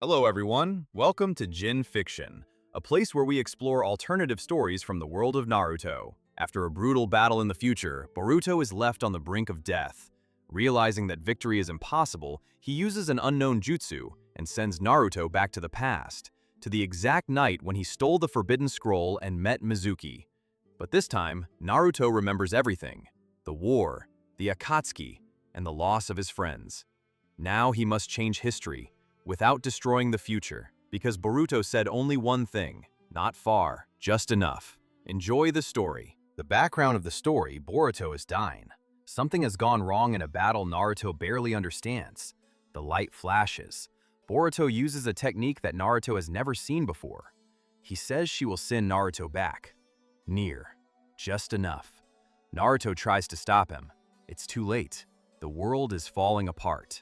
Hello everyone, welcome to Jin Fiction, a place where we explore alternative stories from the world of Naruto. After a brutal battle in the future, Boruto is left on the brink of death. Realizing that victory is impossible, he uses an unknown jutsu and sends Naruto back to the past, to the exact night when he stole the Forbidden Scroll and met Mizuki. But this time, Naruto remembers everything: the war, the Akatsuki, and the loss of his friends. Now he must change history, without destroying the future, because Boruto said only one thing: not far, just enough. Enjoy the story. The background of the story: Boruto is dying. Something has gone wrong in a battle Naruto barely understands. The light flashes. Boruto uses a technique that Naruto has never seen before. He says she will send Naruto back. Near. Just enough. Naruto tries to stop him. It's too late. The world is falling apart.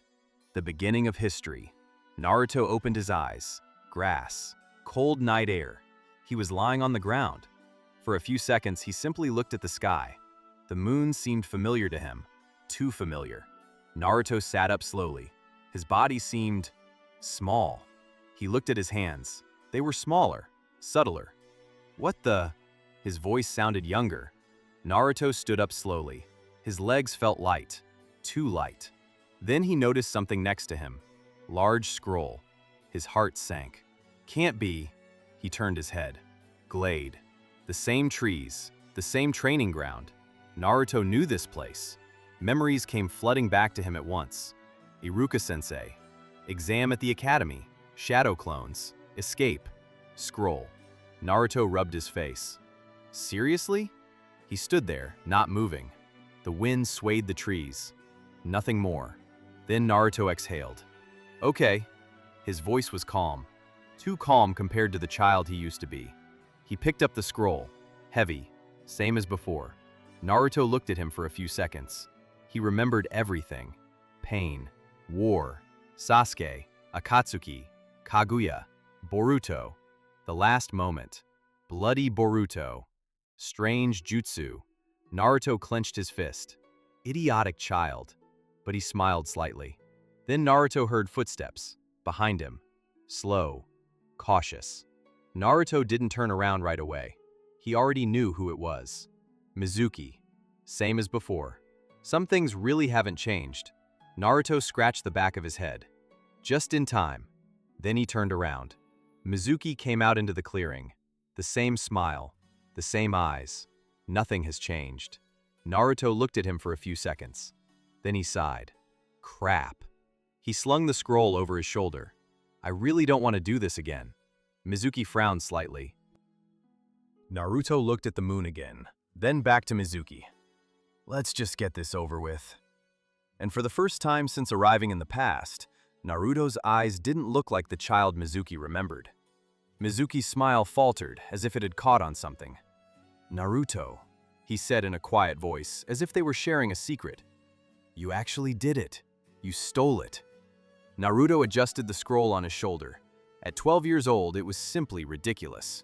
The beginning of history. Naruto opened his eyes. Grass. Cold night air. He was lying on the ground. For a few seconds, he simply looked at the sky. The moon seemed familiar to him. Too familiar. Naruto sat up slowly. His body seemed small. He looked at his hands. They were smaller, subtler. What the? His voice sounded younger. Naruto stood up slowly. His legs felt light. Too light. Then he noticed something next to him. Large scroll. His heart sank. Can't be. He turned his head. Glade. The same trees. The same training ground. Naruto knew this place. Memories came flooding back to him at once. Iruka-sensei. Exam at the academy. Shadow clones. Escape. Scroll. Naruto rubbed his face. Seriously? He stood there, not moving. The wind swayed the trees. Nothing more. Then Naruto exhaled. Okay. His voice was calm. Too calm compared to the child he used to be. He picked up the scroll. Heavy. Same as before. Naruto looked at him for a few seconds. He remembered everything. Pain. War. Sasuke. Akatsuki. Kaguya. Boruto. The last moment. Bloody Boruto. Strange jutsu. Naruto clenched his fist. Idiotic child. But he smiled slightly. Then Naruto heard footsteps. Behind him. Slow. Cautious. Naruto didn't turn around right away. He already knew who it was. Mizuki. Same as before. Some things really haven't changed. Naruto scratched the back of his head. Just in time. Then he turned around. Mizuki came out into the clearing. The same smile. The same eyes. Nothing has changed. Naruto looked at him for a few seconds. Then he sighed. Crap. He slung the scroll over his shoulder. I really don't want to do this again. Mizuki frowned slightly. Naruto looked at the moon again, then back to Mizuki. Let's just get this over with. And for the first time since arriving in the past, Naruto's eyes didn't look like the child Mizuki remembered. Mizuki's smile faltered, as if it had caught on something. Naruto, he said in a quiet voice, as if they were sharing a secret. You actually did it. You stole it. Naruto adjusted the scroll on his shoulder. At 12 years old, it was simply ridiculous.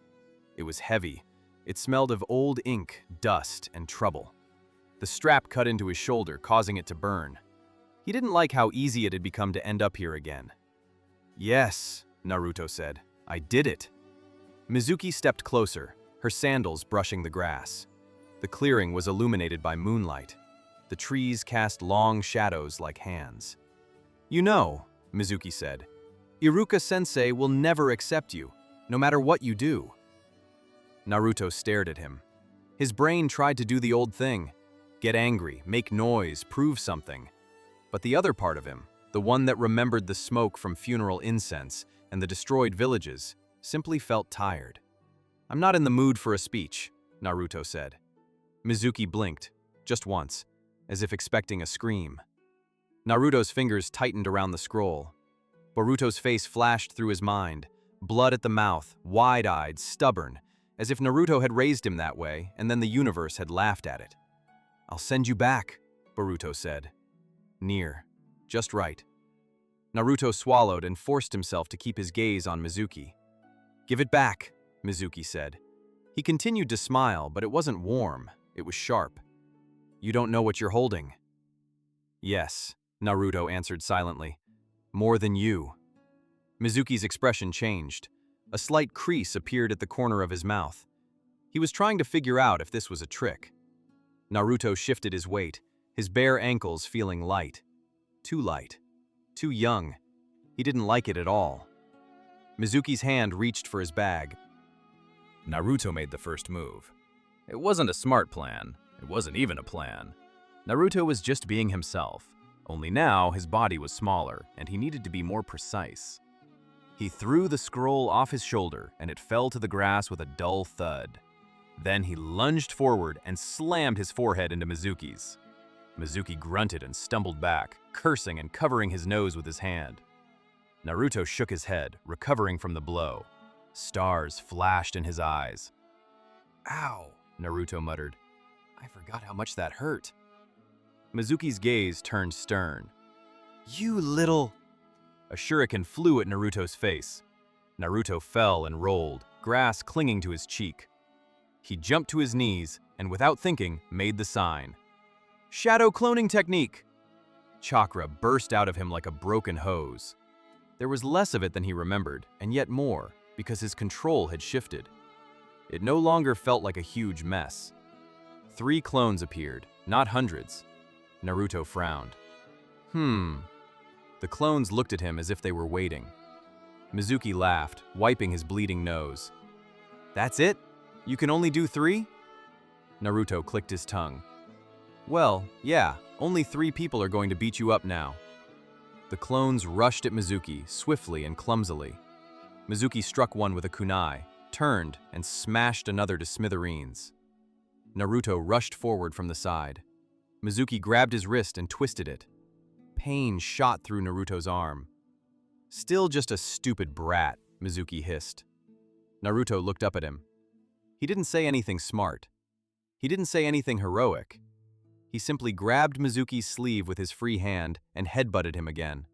It was heavy. It smelled of old ink, dust, and trouble. The strap cut into his shoulder, causing it to burn. He didn't like how easy it had become to end up here again. Yes, Naruto said. I did it. Mizuki stepped closer, her sandals brushing the grass. The clearing was illuminated by moonlight. The trees cast long shadows like hands. You know, Mizuki said, Iruka-sensei will never accept you, no matter what you do. Naruto stared at him. His brain tried to do the old thing. Get angry, make noise, prove something. But the other part of him, the one that remembered the smoke from funeral incense and the destroyed villages, simply felt tired. I'm not in the mood for a speech, Naruto said. Mizuki blinked, just once, as if expecting a scream. Naruto's fingers tightened around the scroll. Boruto's face flashed through his mind, blood at the mouth, wide-eyed, stubborn, as if Naruto had raised him that way and then the universe had laughed at it. I'll send you back, Boruto said. Near. Just right. Naruto swallowed and forced himself to keep his gaze on Mizuki. Give it back, Mizuki said. He continued to smile, but it wasn't warm, it was sharp. You don't know what you're holding. Yes, Naruto answered silently. More than you. Mizuki's expression changed. A slight crease appeared at the corner of his mouth. He was trying to figure out if this was a trick. Naruto shifted his weight, his bare ankles feeling light. Too light. Too young. He didn't like it at all. Mizuki's hand reached for his bag. Naruto made the first move. It wasn't a smart plan. It wasn't even a plan. Naruto was just being himself. Only now, his body was smaller, and he needed to be more precise. He threw the scroll off his shoulder, and it fell to the grass with a dull thud. Then he lunged forward and slammed his forehead into Mizuki's. Mizuki grunted and stumbled back, cursing and covering his nose with his hand. Naruto shook his head, recovering from the blow. Stars flashed in his eyes. "Ow," Naruto muttered. "I forgot how much that hurt." Mizuki's gaze turned stern. "You little..." A shuriken flew at Naruto's face. Naruto fell and rolled, grass clinging to his cheek. He jumped to his knees and, without thinking, made the sign. "Shadow cloning technique!" Chakra burst out of him like a broken hose. There was less of it than he remembered, and yet more, because his control had shifted. It no longer felt like a huge mess. 3 clones appeared, not hundreds. Naruto frowned. The clones looked at him as if they were waiting. Mizuki laughed, wiping his bleeding nose. "That's it? You can only do 3?" Naruto clicked his tongue. "Well, yeah, only 3 people are going to beat you up now." The clones rushed at Mizuki, swiftly and clumsily. Mizuki struck one with a kunai, turned, and smashed another to smithereens. Naruto rushed forward from the side. Mizuki grabbed his wrist and twisted it. Pain shot through Naruto's arm. "Still just a stupid brat," Mizuki hissed. Naruto looked up at him. He didn't say anything smart. He didn't say anything heroic. He simply grabbed Mizuki's sleeve with his free hand and headbutted him again.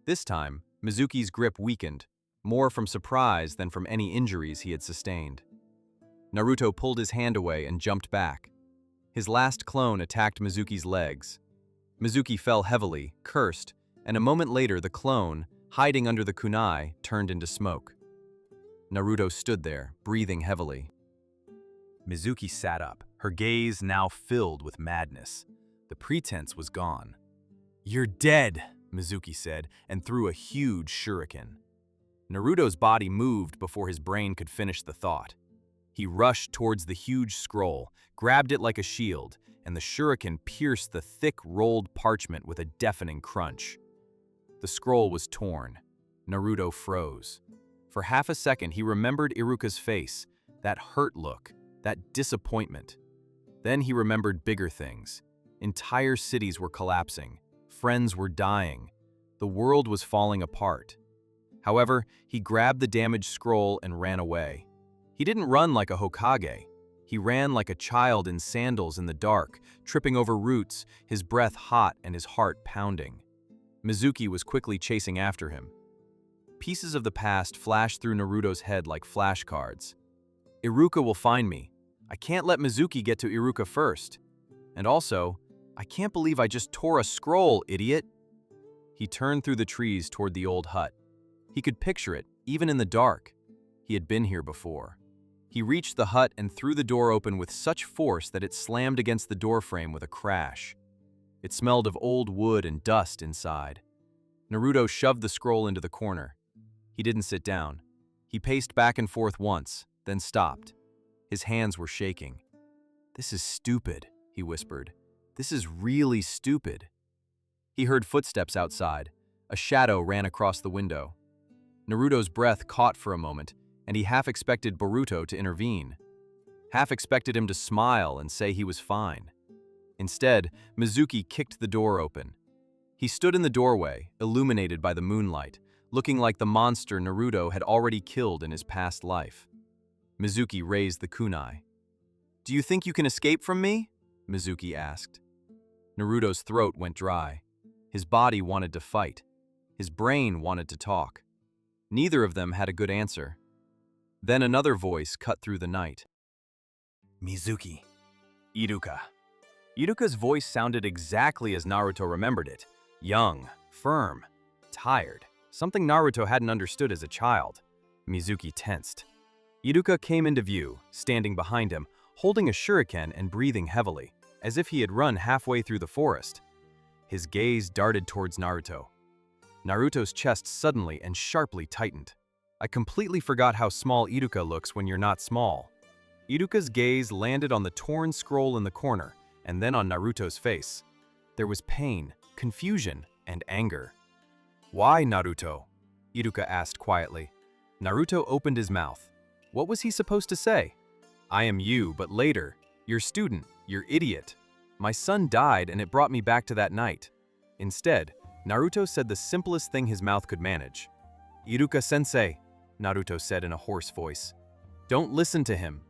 This time, Mizuki's grip weakened, more from surprise than from any injuries he had sustained. Naruto pulled his hand away and jumped back. His last clone attacked Mizuki's legs. Mizuki fell heavily, cursed, and a moment later the clone, hiding under the kunai, turned into smoke. Naruto stood there, breathing heavily. Mizuki sat up, her gaze now filled with madness. The pretense was gone. "You're dead," Mizuki said, and threw a huge shuriken. Naruto's body moved before his brain could finish the thought. He rushed towards the huge scroll, grabbed it like a shield, and the shuriken pierced the thick, rolled parchment with a deafening crunch. The scroll was torn. Naruto froze. For half a second, he remembered Iruka's face, that hurt look, that disappointment. Then he remembered bigger things. Entire cities were collapsing. Friends were dying. The world was falling apart. However, he grabbed the damaged scroll and ran away. He didn't run like a Hokage. He ran like a child in sandals in the dark, tripping over roots, his breath hot and his heart pounding. Mizuki was quickly chasing after him. Pieces of the past flashed through Naruto's head like flashcards. "Iruka will find me. I can't let Mizuki get to Iruka first. And also, I can't believe I just tore a scroll, idiot." He turned through the trees toward the old hut. He could picture it, even in the dark. He had been here before. He reached the hut and threw the door open with such force that it slammed against the doorframe with a crash. It smelled of old wood and dust inside. Naruto shoved the scroll into the corner. He didn't sit down. He paced back and forth once, then stopped. His hands were shaking. "This is stupid," he whispered. "This is really stupid." He heard footsteps outside. A shadow ran across the window. Naruto's breath caught for a moment, and he half expected Boruto to intervene. Half expected him to smile and say he was fine. Instead, Mizuki kicked the door open. He stood in the doorway, illuminated by the moonlight, looking like the monster Naruto had already killed in his past life. Mizuki raised the kunai. "Do you think you can escape from me?" Mizuki asked. Naruto's throat went dry. His body wanted to fight. His brain wanted to talk. Neither of them had a good answer. Then another voice cut through the night. "Mizuki. Iruka." Iruka's voice sounded exactly as Naruto remembered it. Young, firm, tired. something Naruto hadn't understood as a child. Mizuki tensed. Iruka came into view, standing behind him, holding a shuriken and breathing heavily, as if he had run halfway through the forest. His gaze darted towards Naruto. Naruto's chest suddenly and sharply tightened. I completely forgot how small Iruka looks when you're not small. Iruka's gaze landed on the torn scroll in the corner, and then on Naruto's face. There was pain, confusion, and anger. "Why, Naruto?" Iruka asked quietly. Naruto opened his mouth. What was he supposed to say? "I am you, but later. Your student, your idiot. My son died and it brought me back to that night." Instead, Naruto said the simplest thing his mouth could manage. "Iruka-sensei," Naruto said in a hoarse voice. "Don't listen to him."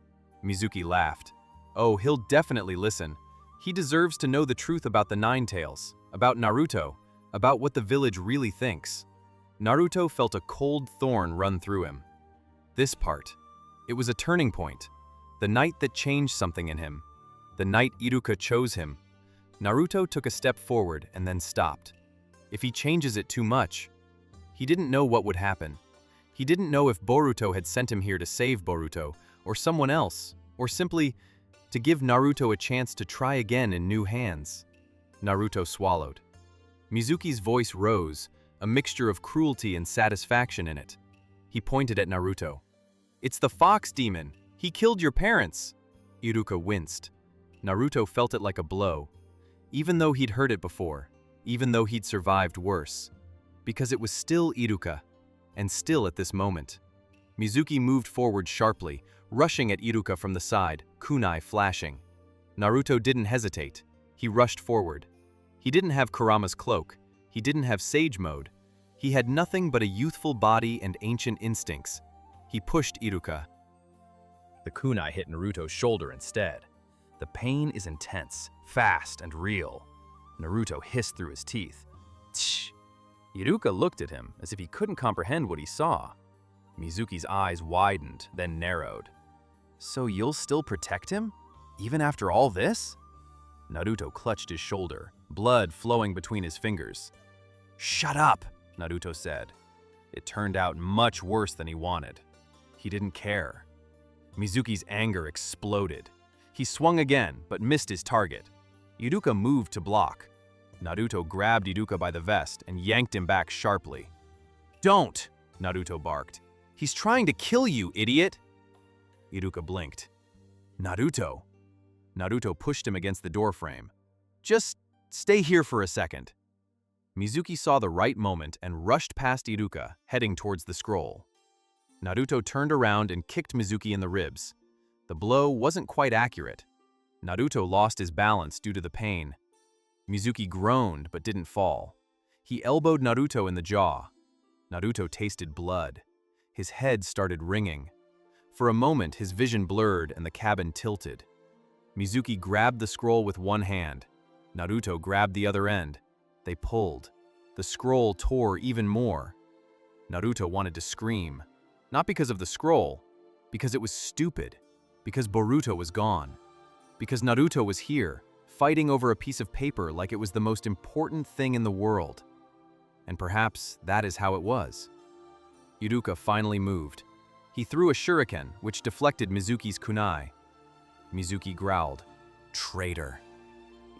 Mizuki laughed. "Oh, he'll definitely listen. He deserves to know the truth about the Nine Tails, about Naruto, about what the village really thinks." Naruto felt a cold thorn run through him. This part. It was a turning point. The night that changed something in him. The night Iruka chose him. Naruto took a step forward and then stopped. If he changes it too much. He didn't know what would happen. He didn't know if Boruto had sent him here to save Boruto, or someone else, or simply to give Naruto a chance to try again in new hands. Naruto swallowed. Mizuki's voice rose, a mixture of cruelty and satisfaction in it. He pointed at Naruto. "It's the fox demon! He killed your parents!" Iruka winced. Naruto felt it like a blow. Even though he'd heard it before, even though he'd survived worse. Because it was still Iruka, and still at this moment. Mizuki moved forward sharply, rushing at Iruka from the side, kunai flashing. Naruto didn't hesitate. He rushed forward. He didn't have Kurama's cloak. He didn't have Sage Mode. He had nothing but a youthful body and ancient instincts. He pushed Iruka. The kunai hit Naruto's shoulder instead. The pain is intense, fast, and real. Naruto hissed through his teeth. Tsh! Iruka looked at him as if he couldn't comprehend what he saw. Mizuki's eyes widened, then narrowed. "So you'll still protect him? Even after all this?" Naruto clutched his shoulder, blood flowing between his fingers. "Shut up," Naruto said. It turned out much worse than he wanted. He didn't care. Mizuki's anger exploded. He swung again, but missed his target. Iruka moved to block. Naruto grabbed Iruka by the vest and yanked him back sharply. "Don't!" Naruto barked. "He's trying to kill you, idiot!" Iruka blinked. "Naruto!" Naruto pushed him against the doorframe. "Just stay here for a second." Mizuki saw the right moment and rushed past Iruka, heading towards the scroll. Naruto turned around and kicked Mizuki in the ribs. The blow wasn't quite accurate. Naruto lost his balance due to the pain. Mizuki groaned but didn't fall. He elbowed Naruto in the jaw. Naruto tasted blood. His head started ringing. For a moment, his vision blurred and the cabin tilted. Mizuki grabbed the scroll with one hand. Naruto grabbed the other end. They pulled. The scroll tore even more. Naruto wanted to scream. Not because of the scroll, because it was stupid. Because Boruto was gone. Because Naruto was here, fighting over a piece of paper like it was the most important thing in the world. And perhaps that is how it was. Iruka finally moved. He threw a shuriken, which deflected Mizuki's kunai. Mizuki growled, "Traitor."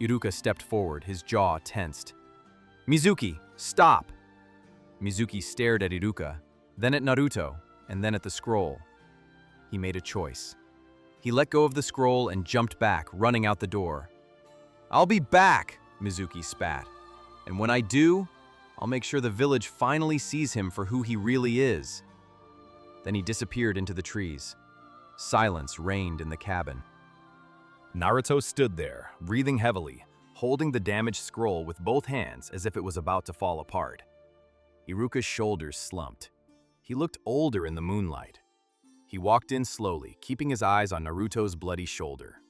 Iruka stepped forward, his jaw tensed. "Mizuki, stop!" Mizuki stared at Iruka, then at Naruto, and then at the scroll. He made a choice. He let go of the scroll and jumped back, running out the door. "I'll be back," Mizuki spat. "And when I do, I'll make sure the village finally sees him for who he really is." Then he disappeared into the trees. Silence reigned in the cabin. Naruto stood there, breathing heavily, holding the damaged scroll with both hands as if it was about to fall apart. Iruka's shoulders slumped. He looked older in the moonlight. He walked in slowly, keeping his eyes on Naruto's bloody shoulder.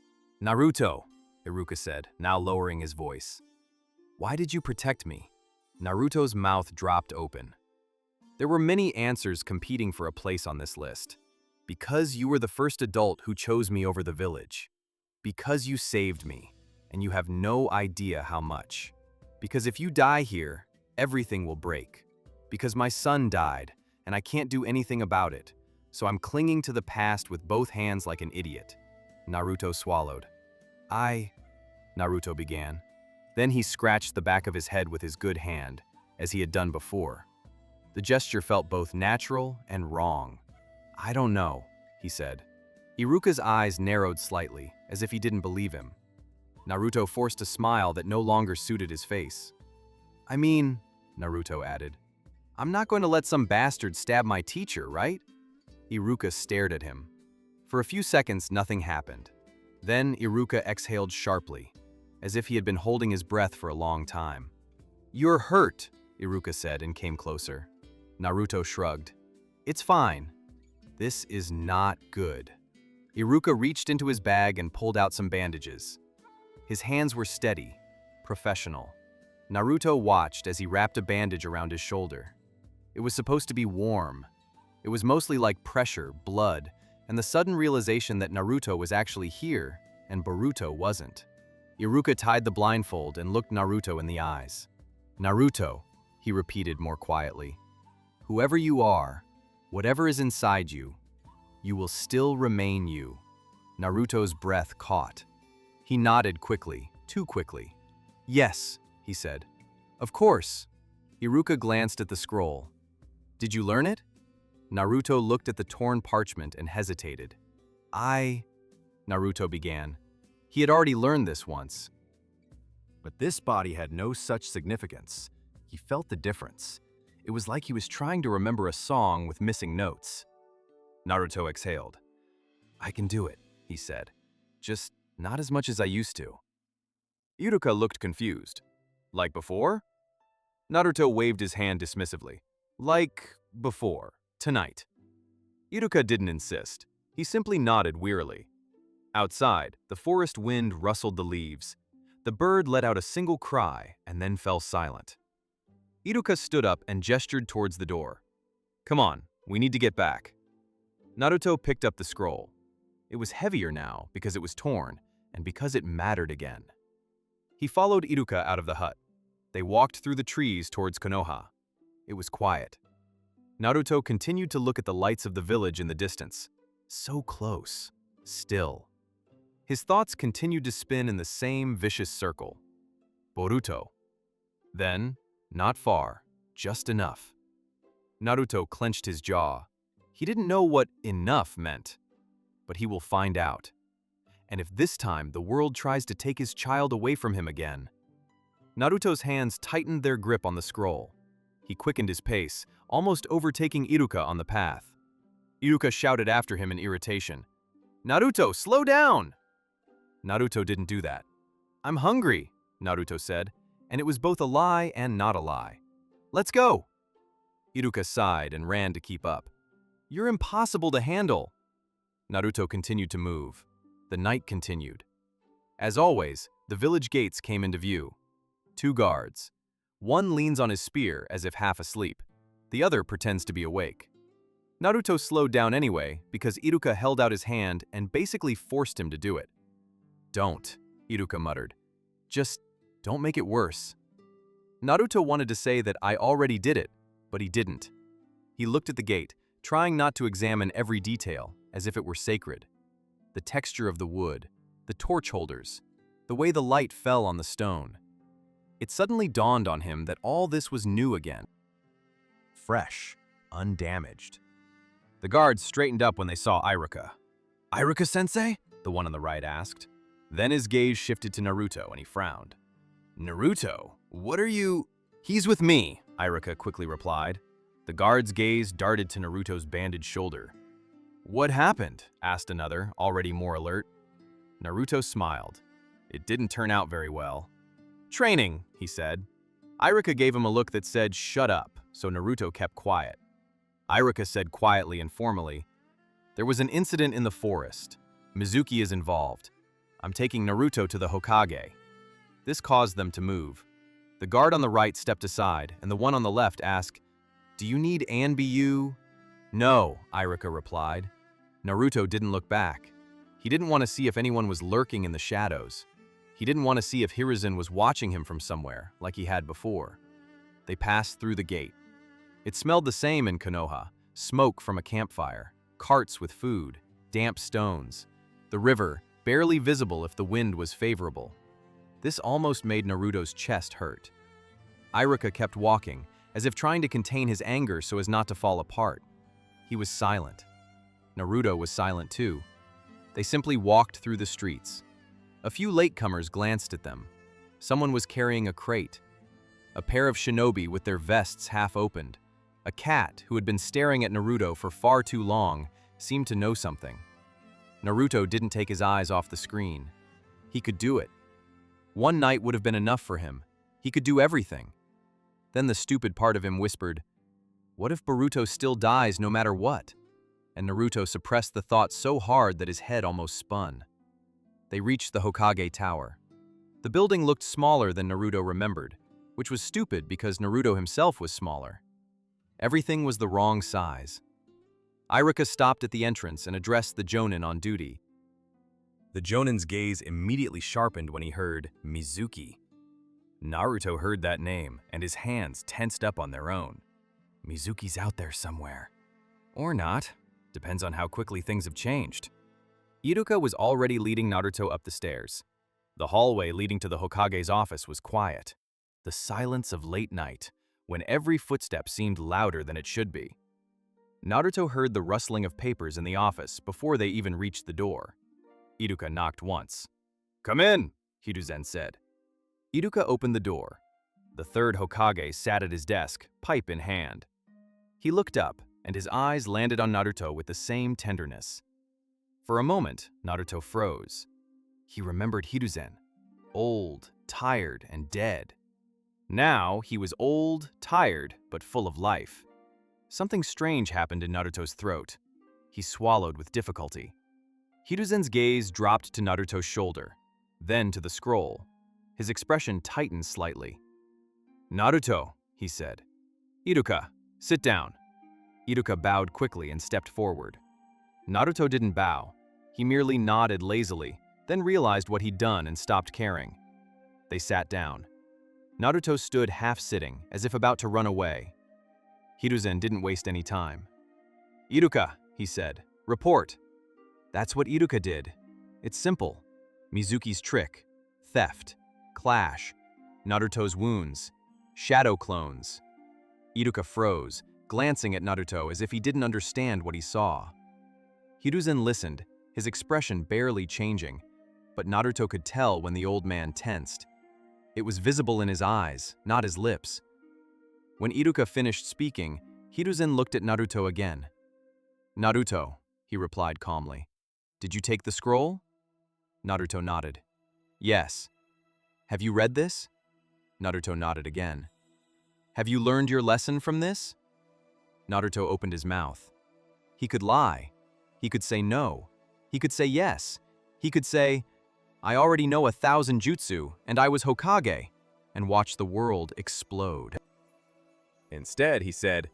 "Naruto," Iruka said, now lowering his voice. "Why did you protect me?" Naruto's mouth dropped open. There were many answers competing for a place on this list. Because you were the first adult who chose me over the village. Because you saved me, and you have no idea how much. Because if you die here, everything will break. Because my son died, and I can't do anything about it, so I'm clinging to the past with both hands like an idiot. Naruto swallowed. Naruto began. Then he scratched the back of his head with his good hand, as he had done before. The gesture felt both natural and wrong. I don't know, he said. Iruka's eyes narrowed slightly, as if he didn't believe him. Naruto forced a smile that no longer suited his face. I mean, Naruto added, I'm not going to let some bastard stab my teacher, right? Iruka stared at him. For a few seconds, nothing happened. Then Iruka exhaled sharply, as if he had been holding his breath for a long time. You're hurt, Iruka said and came closer. Naruto shrugged. It's fine. This is not good. Iruka reached into his bag and pulled out some bandages. His hands were steady, professional. Naruto watched as he wrapped a bandage around his shoulder. It was supposed to be warm. It was mostly like pressure, blood, and the sudden realization that Naruto was actually here and Boruto wasn't. Iruka tied the blindfold and looked Naruto in the eyes. Naruto, he repeated more quietly. Whoever you are, whatever is inside you, you will still remain you. Naruto's breath caught. He nodded quickly, too quickly. Yes, he said. Of course. Iruka glanced at the scroll. Did you learn it? Naruto looked at the torn parchment and hesitated. Naruto began. He had already learned this once. But this body had no such significance. He felt the difference. It was like he was trying to remember a song with missing notes. Naruto exhaled. I can do it, he said. Just not as much as I used to. Iruka looked confused. Like before? Naruto waved his hand dismissively. Like before, tonight. Iruka didn't insist. He simply nodded wearily. Outside, the forest wind rustled the leaves. The bird let out a single cry and then fell silent. Iruka stood up and gestured towards the door. Come on, we need to get back. Naruto picked up the scroll. It was heavier now because it was torn and because it mattered again. He followed Iruka out of the hut. They walked through the trees towards Konoha. It was quiet. Naruto continued to look at the lights of the village in the distance. So close. Still. His thoughts continued to spin in the same vicious circle. Boruto. Then, not far, just enough. Naruto clenched his jaw. He didn't know what enough meant. But he will find out. And if this time the world tries to take his child away from him again. Naruto's hands tightened their grip on the scroll. He quickened his pace, almost overtaking Iruka on the path. Iruka shouted after him in irritation. Naruto, slow down! Naruto didn't do that. I'm hungry, Naruto said, and it was both a lie and not a lie. Let's go! Iruka sighed and ran to keep up. You're impossible to handle. Naruto continued to move. The night continued. As always, the village gates came into view. 2 guards. One leans on his spear as if half asleep. The other pretends to be awake. Naruto slowed down anyway because Iruka held out his hand and basically forced him to do it. Don't, Iruka muttered. Just don't make it worse. Naruto wanted to say that I already did it, but he didn't. He looked at the gate, trying not to examine every detail, as if it were sacred. The texture of the wood, the torch holders, the way the light fell on the stone. It suddenly dawned on him that all this was new again. Fresh, undamaged. The guards straightened up when they saw Iruka. Iruka-sensei? The one on the right asked. Then his gaze shifted to Naruto and he frowned. Naruto, what are you? He's with me, Iruka quickly replied. The guard's gaze darted to Naruto's bandaged shoulder. What happened? Asked another, already more alert. Naruto smiled. It didn't turn out very well. Training, he said. Iruka gave him a look that said, shut up, so Naruto kept quiet. Iruka said quietly and formally, there was an incident in the forest. Mizuki is involved. I'm taking Naruto to the Hokage. This caused them to move. The guard on the right stepped aside, and the one on the left asked, do you need Anbu? No, Iruka replied. Naruto didn't look back. He didn't want to see if anyone was lurking in the shadows. He didn't want to see if Hiruzen was watching him from somewhere, like he had before. They passed through the gate. It smelled the same in Konoha: smoke from a campfire, carts with food, damp stones. The river, barely visible if the wind was favorable. This almost made Naruto's chest hurt. Iruka kept walking, as if trying to contain his anger so as not to fall apart. He was silent. Naruto was silent too. They simply walked through the streets. A few latecomers glanced at them. Someone was carrying a crate. A pair of shinobi with their vests half opened. A cat, who had been staring at Naruto for far too long, seemed to know something. Naruto didn't take his eyes off the screen. He could do it. One night would have been enough for him. He could do everything. Then the stupid part of him whispered, "What if Boruto still dies no matter what?" And Naruto suppressed the thought so hard that his head almost spun. They reached the Hokage Tower. The building looked smaller than Naruto remembered, which was stupid because Naruto himself was smaller. Everything was the wrong size. Iruka stopped at the entrance and addressed the jonin on duty. The jonin's gaze immediately sharpened when he heard Mizuki. Naruto heard that name, and his hands tensed up on their own. Mizuki's out there somewhere. Or not. Depends on how quickly things have changed. Iruka was already leading Naruto up the stairs. The hallway leading to the Hokage's office was quiet. The silence of late night, when every footstep seemed louder than it should be. Naruto heard the rustling of papers in the office before they even reached the door. Iruka knocked once. "Come in," Hiruzen said. Iruka opened the door. The third Hokage sat at his desk, pipe in hand. He looked up, and his eyes landed on Naruto with the same tenderness. For a moment, Naruto froze. He remembered Hiruzen, old, tired, and dead. Now he was old, tired, but full of life. Something strange happened in Naruto's throat. He swallowed with difficulty. Hiruzen's gaze dropped to Naruto's shoulder, then to the scroll. His expression tightened slightly. "Naruto," he said. "Iruka, sit down." Iruka bowed quickly and stepped forward. Naruto didn't bow. He merely nodded lazily, then realized what he'd done and stopped caring. They sat down. Naruto stood half-sitting, as if about to run away. Hiruzen didn't waste any time. "Iruka," he said, "report." That's what Iruka did. It's simple. Mizuki's trick, theft, clash, Naruto's wounds, shadow clones. Iruka froze, glancing at Naruto as if he didn't understand what he saw. Hiruzen listened, his expression barely changing, but Naruto could tell when the old man tensed. It was visible in his eyes, not his lips. When Iruka finished speaking, Hiruzen looked at Naruto again. "Naruto," he replied calmly. "Did you take the scroll?" Naruto nodded. "Yes." "Have you read this?" Naruto nodded again. "Have you learned your lesson from this?" Naruto opened his mouth. He could lie. He could say no. He could say yes. He could say, "I already know 1,000 jutsu, and I was Hokage," and watch the world explode. Instead, he said,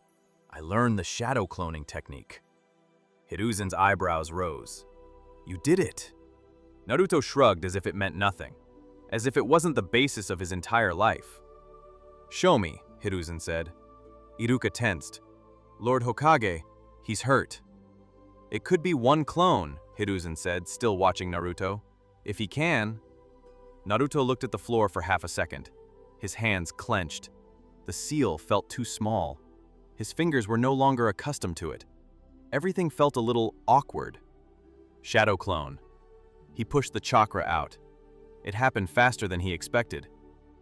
"I learned the shadow cloning technique." Hiruzen's eyebrows rose. "You did it." Naruto shrugged as if it meant nothing, as if it wasn't the basis of his entire life. "Show me," Hiruzen said. Iruka tensed. "Lord Hokage, he's hurt." "It could be one clone," Hiruzen said, still watching Naruto. "If he can." Naruto looked at the floor for half a second. His hands clenched. The seal felt too small. His fingers were no longer accustomed to it. Everything felt a little awkward. Shadow clone. He pushed the chakra out. It happened faster than he expected.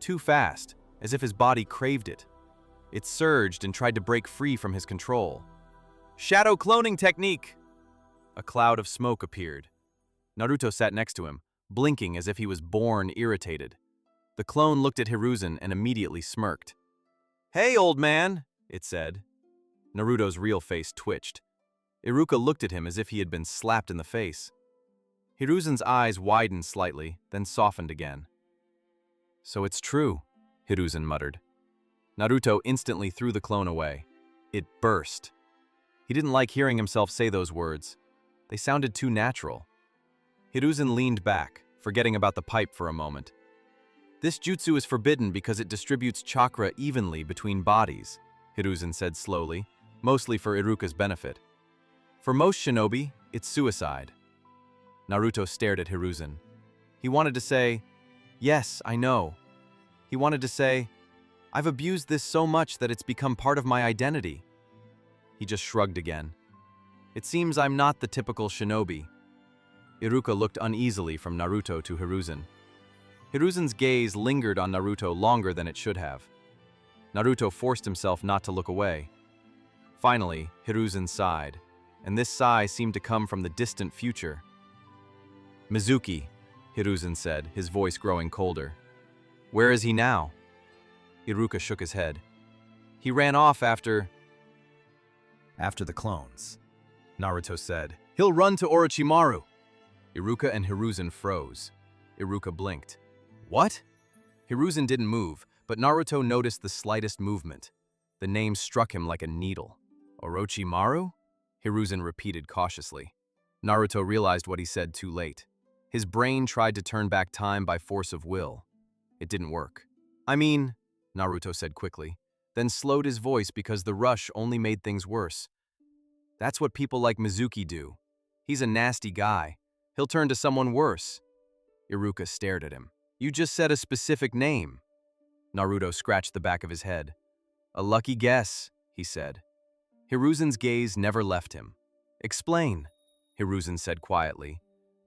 Too fast, as if his body craved it. It surged and tried to break free from his control. "Shadow cloning technique!" A cloud of smoke appeared. Naruto sat next to him, blinking as if he was born irritated. The clone looked at Hiruzen and immediately smirked. "Hey, old man," it said. Naruto's real face twitched. Iruka looked at him as if he had been slapped in the face. Hiruzen's eyes widened slightly, then softened again. "So it's true," Hiruzen muttered. Naruto instantly threw the clone away. It burst. He didn't like hearing himself say those words. They sounded too natural. Hiruzen leaned back, forgetting about the pipe for a moment. "This jutsu is forbidden because it distributes chakra evenly between bodies. Hiruzen said slowly, mostly for Iruka's benefit. For most shinobi, it's suicide. Naruto stared at Hiruzen. He wanted to say, "Yes, I know." He wanted to say, "I've abused this so much that it's become part of my identity." He just shrugged again. "It seems I'm not the typical shinobi." Iruka looked uneasily from Naruto to Hiruzen. Hiruzen's gaze lingered on Naruto longer than it should have. Naruto forced himself not to look away. Finally, Hiruzen sighed, and this sigh seemed to come from the distant future. "Mizuki," Hiruzen said, his voice growing colder. "Where is he now?" Iruka shook his head. "He ran off after the clones," Naruto said. "He'll run to Orochimaru." Iruka and Hiruzen froze. Iruka blinked. "What?" Hiruzen didn't move, but Naruto noticed the slightest movement. The name struck him like a needle. "Orochimaru?" Hiruzen repeated cautiously. Naruto realized what he said too late. His brain tried to turn back time by force of will. It didn't work. "I mean," Naruto said quickly, then slowed his voice because the rush only made things worse. "That's what people like Mizuki do. He's a nasty guy. He'll turn to someone worse." Iruka stared at him. "You just said a specific name." Naruto scratched the back of his head. "A lucky guess," he said. Hiruzen's gaze never left him. "Explain," Hiruzen said quietly,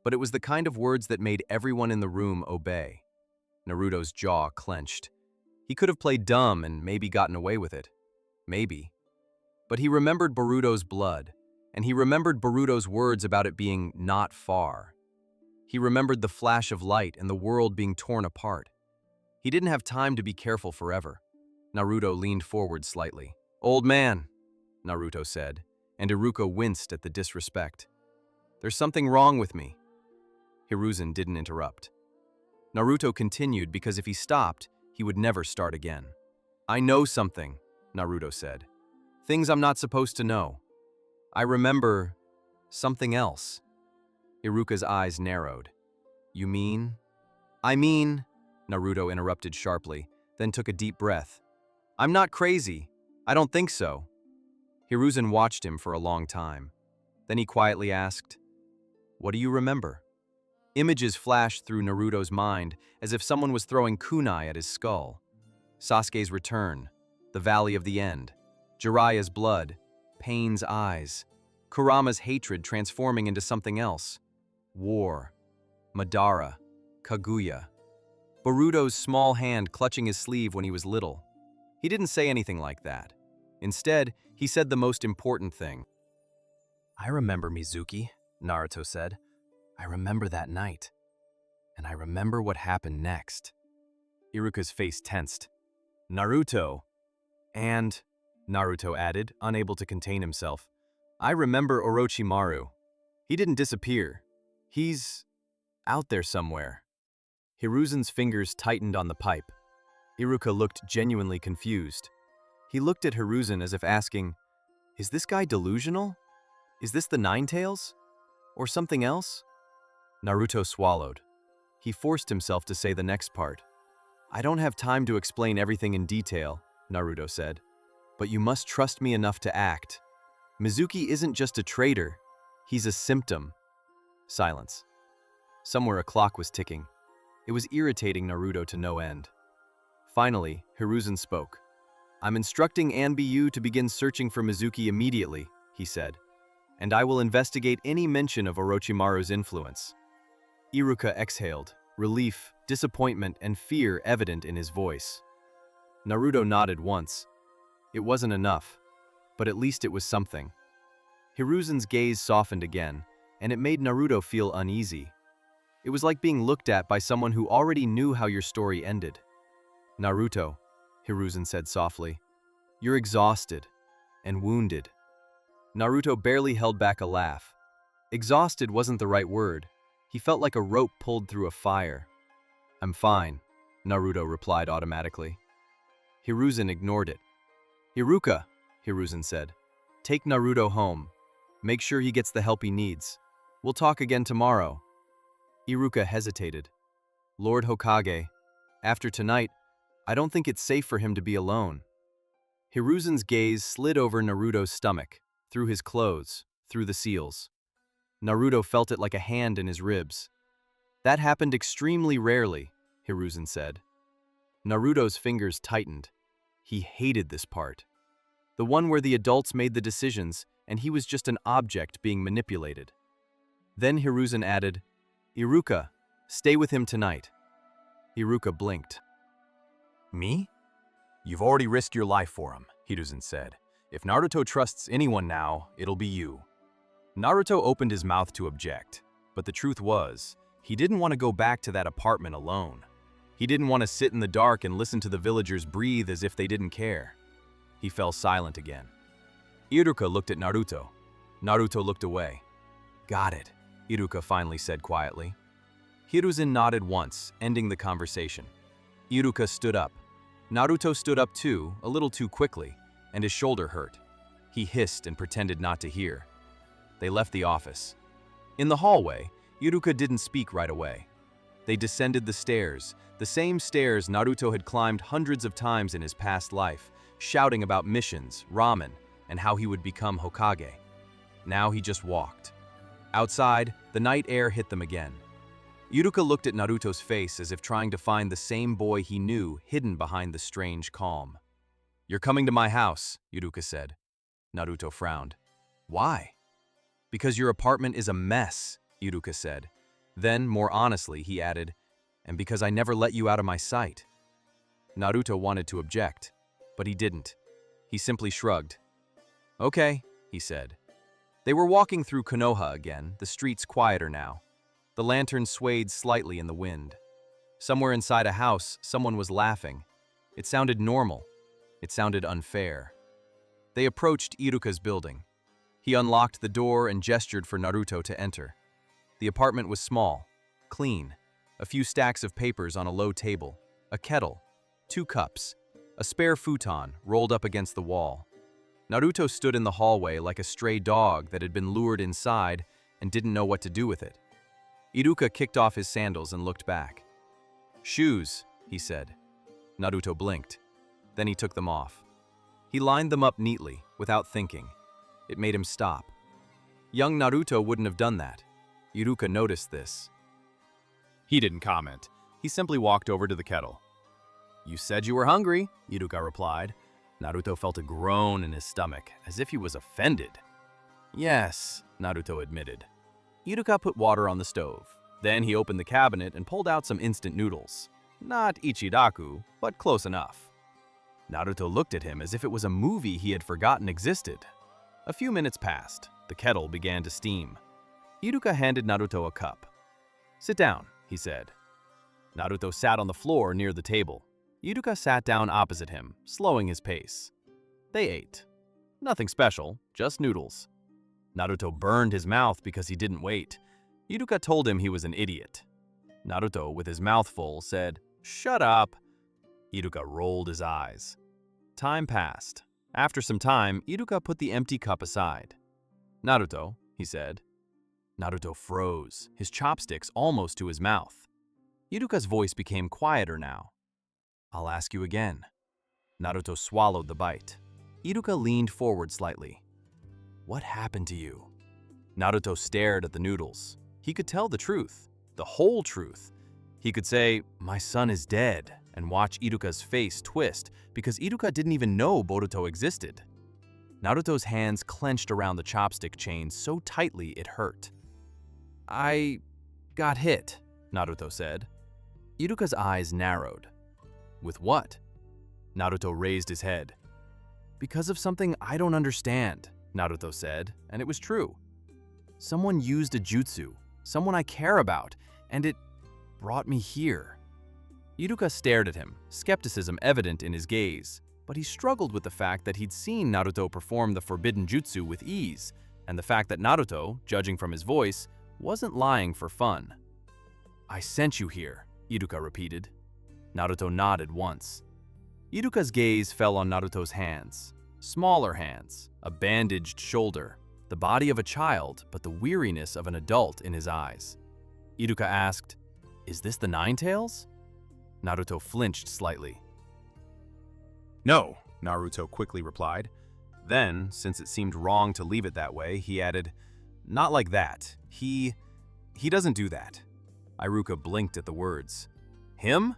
but it was the kind of words that made everyone in the room obey. Naruto's jaw clenched. He could have played dumb and maybe gotten away with it. Maybe. But he remembered Boruto's blood, and he remembered Boruto's words about it being not far. He remembered the flash of light and the world being torn apart. He didn't have time to be careful forever. Naruto leaned forward slightly. "Old man," Naruto said, and Iruka winced at the disrespect. "There's something wrong with me." Hiruzen didn't interrupt. Naruto continued because if he stopped, he would never start again. "I know something," Naruto said. "Things I'm not supposed to know. I remember something else." Iruka's eyes narrowed. "You mean?" "I mean," Naruto interrupted sharply, then took a deep breath. "I'm not crazy. I don't think so." Hiruzen watched him for a long time. Then he quietly asked, "What do you remember?" Images flashed through Naruto's mind as if someone was throwing kunai at his skull. Sasuke's return, the Valley of the End, Jiraiya's blood, Pain's eyes, Kurama's hatred transforming into something else. War, Madara, Kaguya. Boruto's small hand clutching his sleeve when he was little. He didn't say anything like that. Instead, he said the most important thing. "I remember Mizuki," Naruto said. "I remember that night. And I remember what happened next." Iruka's face tensed. "Naruto." "And," Naruto added, unable to contain himself, "I remember Orochimaru. He didn't disappear. He's out there somewhere." Hiruzen's fingers tightened on the pipe. Iruka looked genuinely confused. He looked at Hiruzen as if asking, "Is this guy delusional? Is this the Nine Tails? Or something else?" Naruto swallowed. He forced himself to say the next part. "I don't have time to explain everything in detail," Naruto said, "but you must trust me enough to act. Mizuki isn't just a traitor. He's a symptom." Silence. Somewhere a clock was ticking. It was irritating Naruto to no end. Finally, Hiruzen spoke. "I'm instructing Anbu to begin searching for Mizuki immediately," he said, "and I will investigate any mention of Orochimaru's influence." Iruka exhaled, relief, disappointment, and fear evident in his voice. Naruto nodded once. It wasn't enough, but at least it was something. Hiruzen's gaze softened again, and it made Naruto feel uneasy. It was like being looked at by someone who already knew how your story ended. "Naruto," Hiruzen said softly, "you're exhausted and wounded." Naruto barely held back a laugh. Exhausted wasn't the right word. He felt like a rope pulled through a fire. "I'm fine," Naruto replied automatically. Hiruzen ignored it. "Iruka," Hiruzen said, "take Naruto home. Make sure he gets the help he needs. We'll talk again tomorrow." Iruka hesitated. "Lord Hokage, after tonight, I don't think it's safe for him to be alone." Hiruzen's gaze slid over Naruto's stomach, through his clothes, through the seals. Naruto felt it like a hand in his ribs. That happened extremely rarely, Hiruzen said. Naruto's fingers tightened. He hated this part. The one where the adults made the decisions, and he was just an object being manipulated. Then Hiruzen added, "Iruka, stay with him tonight." Iruka blinked. "Me? You've already risked your life for him," Hiruzen said. "If Naruto trusts anyone now, it'll be you." Naruto opened his mouth to object, but the truth was, he didn't want to go back to that apartment alone. He didn't want to sit in the dark and listen to the villagers breathe as if they didn't care. He fell silent again. Iruka looked at Naruto. Naruto looked away. "Got it," Iruka finally said quietly. Hiruzen nodded once, ending the conversation. Iruka stood up. Naruto stood up too, a little too quickly, and his shoulder hurt. He hissed and pretended not to hear. They left the office. In the hallway, Iruka didn't speak right away. They descended the same stairs Naruto had climbed hundreds of times in his past life, shouting about missions, ramen, and how he would become Hokage. Now he just walked. Outside, the night air hit them again. Iruka looked at Naruto's face as if trying to find the same boy he knew hidden behind the strange calm. "You're coming to my house," Iruka said. Naruto frowned. "Why?" "Because your apartment is a mess," Iruka said. Then, more honestly, he added, "And because I never let you out of my sight." Naruto wanted to object, but he didn't. He simply shrugged. "Okay," he said. They were walking through Konoha again, the streets quieter now. The lantern swayed slightly in the wind. Somewhere inside a house, someone was laughing. It sounded normal. It sounded unfair. They approached Iruka's building. He unlocked the door and gestured for Naruto to enter. The apartment was small, clean, a few stacks of papers on a low table, a kettle, 2 cups, a spare futon rolled up against the wall. Naruto stood in the hallway like a stray dog that had been lured inside and didn't know what to do with it. Iruka kicked off his sandals and looked back. "Shoes," he said. Naruto blinked. Then he took them off. He lined them up neatly, without thinking. It made him stop. Young Naruto wouldn't have done that. Iruka noticed this. He didn't comment. He simply walked over to the kettle. "You said you were hungry," Iruka replied. Naruto felt a groan in his stomach, as if he was offended. "Yes," Naruto admitted. Iruka put water on the stove. Then he opened the cabinet and pulled out some instant noodles. Not ichidaku, but close enough. Naruto looked at him as if it was a movie he had forgotten existed. A few minutes passed. The kettle began to steam. Iruka handed Naruto a cup. "Sit down," he said. Naruto sat on the floor near the table. Iruka sat down opposite him, slowing his pace. They ate. Nothing special, just noodles. Naruto burned his mouth because he didn't wait. Iruka told him he was an idiot. Naruto, with his mouth full, said, "Shut up." Iruka rolled his eyes. Time passed. After some time, Iruka put the empty cup aside. "Naruto," he said. Naruto froze, his chopsticks almost to his mouth. Iruka's voice became quieter now. "I'll ask you again." Naruto swallowed the bite. Iruka leaned forward slightly. "What happened to you?" Naruto stared at the noodles. He could tell the truth, the whole truth. He could say, "My son is dead," and watch Iruka's face twist because Iruka didn't even know Boruto existed. Naruto's hands clenched around the chopstick chain so tightly it hurt. "I got hit," Naruto said. Iruka's eyes narrowed. "With what?" Naruto raised his head. "Because of something I don't understand," Naruto said, and it was true. "Someone used a jutsu, someone I care about, and it brought me here." Iruka stared at him, skepticism evident in his gaze, but he struggled with the fact that he'd seen Naruto perform the forbidden jutsu with ease, and the fact that Naruto, judging from his voice, wasn't lying for fun. "I sent you here," Iruka repeated. Naruto nodded once. Iruka's gaze fell on Naruto's hands. Smaller hands, a bandaged shoulder, the body of a child, but the weariness of an adult in his eyes. Iruka asked, "Is this the Nine Tails?" Naruto flinched slightly. "No," Naruto quickly replied. Then, since it seemed wrong to leave it that way, he added, "Not like that. He doesn't do that." Iruka blinked at the words. "Him?"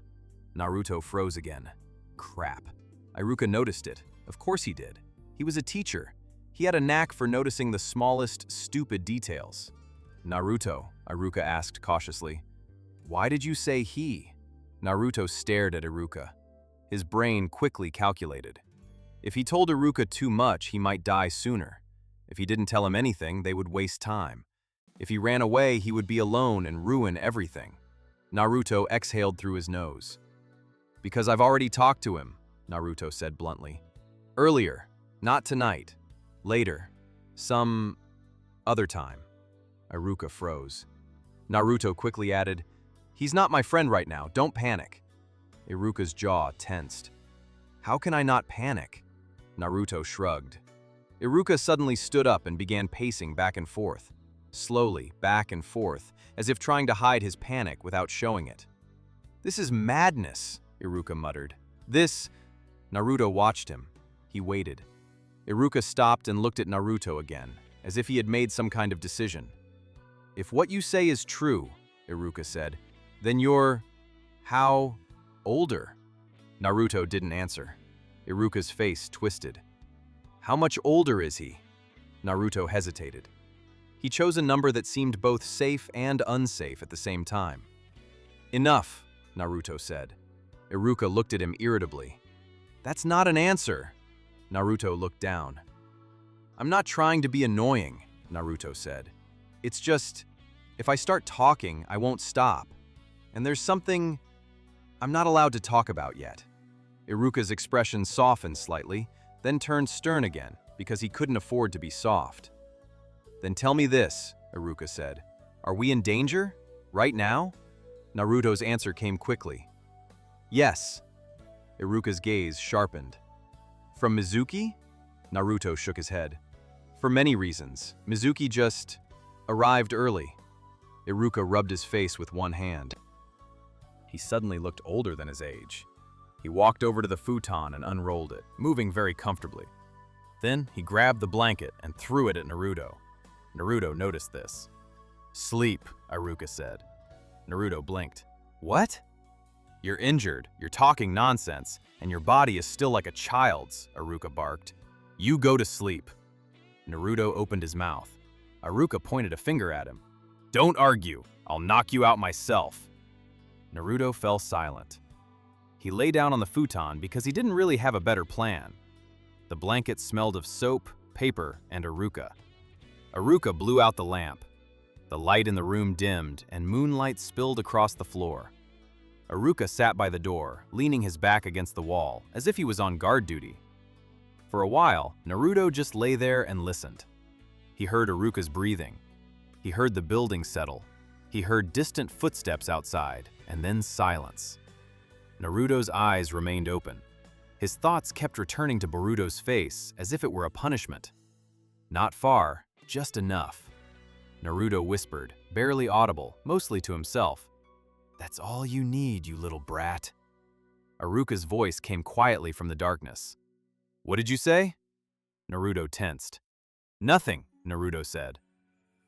Naruto froze again. Crap. Iruka noticed it. Of course he did. He was a teacher. He had a knack for noticing the smallest, stupid details. "Naruto," Iruka asked cautiously, "why did you say he?" Naruto stared at Iruka. His brain quickly calculated. If he told Iruka too much, he might die sooner. If he didn't tell him anything, they would waste time. If he ran away, he would be alone and ruin everything. Naruto exhaled through his nose. "Because I've already talked to him," Naruto said bluntly. "Earlier, not tonight. Later. Some other time." Iruka froze. Naruto quickly added, "He's not my friend right now, don't panic." Iruka's jaw tensed. "How can I not panic?" Naruto shrugged. Iruka suddenly stood up and began pacing back and forth. Slowly, back and forth, as if trying to hide his panic without showing it. "This is madness," Iruka muttered. Naruto watched him. He waited. Iruka stopped and looked at Naruto again, as if he had made some kind of decision. "If what you say is true," Iruka said, "then you're... how... older?" Naruto didn't answer. Iruka's face twisted. "How much older is he?" Naruto hesitated. He chose a number that seemed both safe and unsafe at the same time. "Enough," Naruto said. Iruka looked at him irritably. "That's not an answer." Naruto looked down. "I'm not trying to be annoying," Naruto said. "It's just, if I start talking, I won't stop. And there's something I'm not allowed to talk about yet." Iruka's expression softened slightly, then turned stern again, because he couldn't afford to be soft. "Then tell me this," Iruka said. "Are we in danger? Right now?" Naruto's answer came quickly. "Yes." Iruka's gaze sharpened. "From Mizuki?" Naruto shook his head. "For many reasons. Mizuki just... arrived early." Iruka rubbed his face with one hand. He suddenly looked older than his age. He walked over to the futon and unrolled it, moving very comfortably. Then he grabbed the blanket and threw it at Naruto. Naruto noticed this. "Sleep," Iruka said. Naruto blinked. "What?" "You're injured, you're talking nonsense, and your body is still like a child's," Iruka barked. "You go to sleep." Naruto opened his mouth. Iruka pointed a finger at him. "Don't argue, I'll knock you out myself." Naruto fell silent. He lay down on the futon because he didn't really have a better plan. The blanket smelled of soap, paper, and Iruka. Iruka blew out the lamp. The light in the room dimmed, and moonlight spilled across the floor. Iruka sat by the door, leaning his back against the wall, as if he was on guard duty. For a while, Naruto just lay there and listened. He heard Iruka's breathing. He heard the building settle. He heard distant footsteps outside, and then silence. Naruto's eyes remained open. His thoughts kept returning to Boruto's face as if it were a punishment. Not far, just enough. Naruto whispered, barely audible, mostly to himself. "That's all you need, you little brat." Iruka's voice came quietly from the darkness. "What did you say?" Naruto tensed. "Nothing," Naruto said.